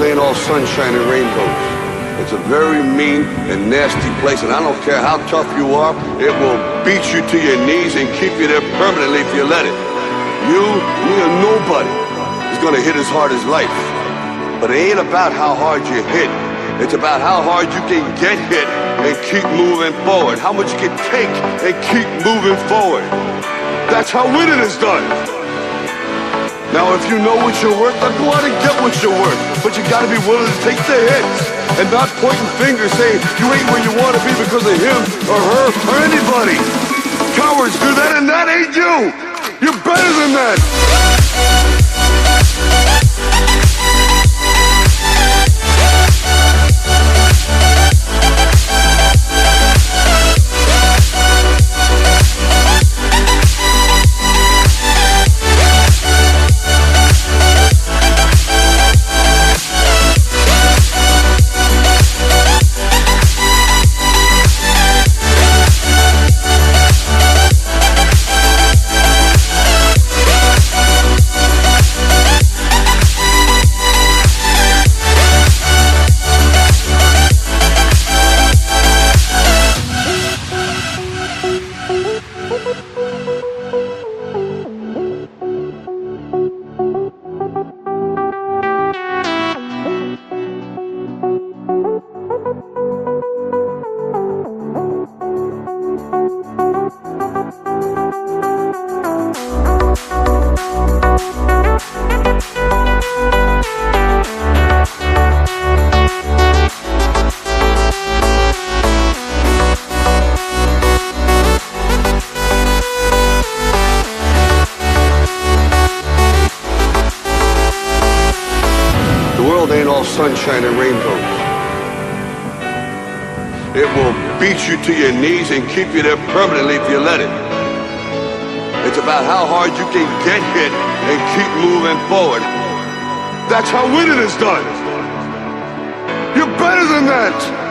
Ain't all sunshine and rainbows. It's a very mean and nasty place, and I don't care how tough you are, it will beat you to your knees and keep you there permanently if you let it. You, me, or nobody is gonna hit as hard as life. But it ain't about how hard you hit. It's about how hard you can get hit and keep moving forward. How much you can take and keep moving forward. That's how winning is done. Now if you know what you're worth, then go out and get what you're worth. But you gotta be willing to take the hits and not pointing fingers saying you ain't where you wanna be because of him or her or anybody. Cowards do that and that ain't you. You're better than that. Sunshine and rainbows. It will beat you to your knees and keep you there permanently if you let it. It's about how hard you can get hit and keep moving forward. That's how winning is done. You're better than that.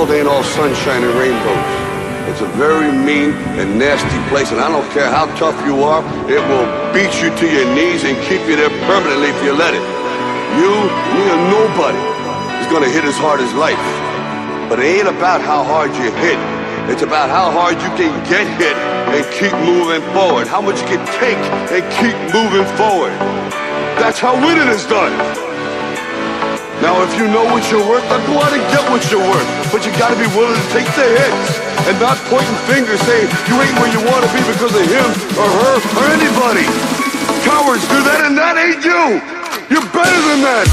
world ain't all sunshine and rainbows. It's a very mean and nasty place, and I don't care how tough you are, it will beat you to your knees and keep you there permanently if you let it. You, me, or nobody is gonna hit as hard as life. But it ain't about how hard you hit. It's about how hard you can get hit and keep moving forward. How much you can take and keep moving forward. That's how winning is done. Now, if you know what you're worth, then go out and get what you're worth. But you gotta be willing to take the hits and not pointing fingers saying you ain't where you wanna be because of him or her or anybody. Cowards do that, and that ain't you. You're better than that.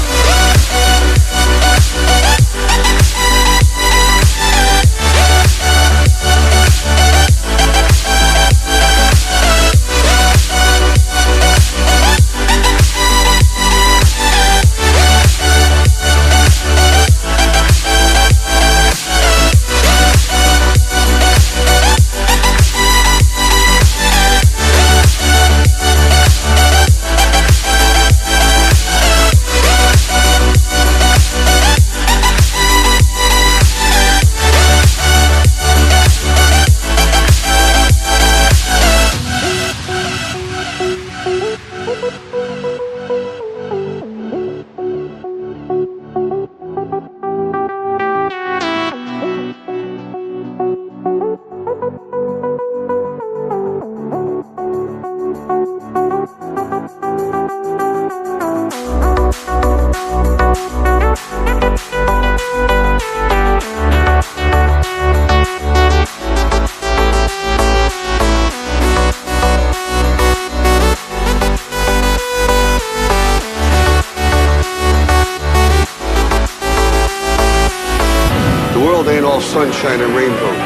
Ain't all sunshine and rainbows.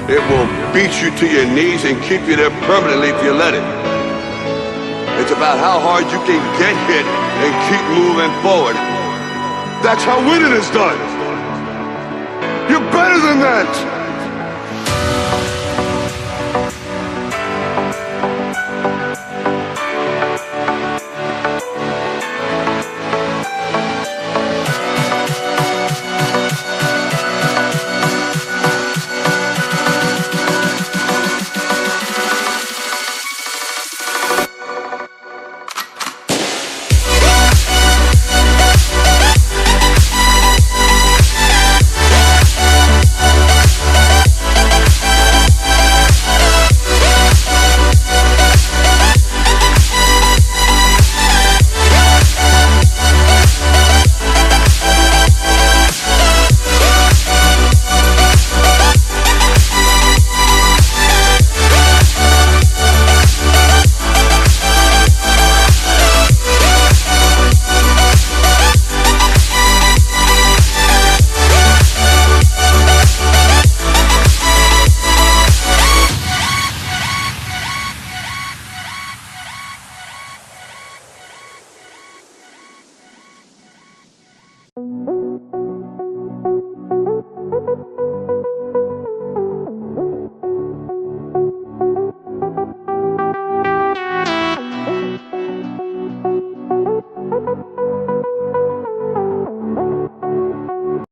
It will beat you to your knees and keep you there permanently if you let it. It's about how hard you can get hit and keep moving forward. That's how winning is done. You're better than that.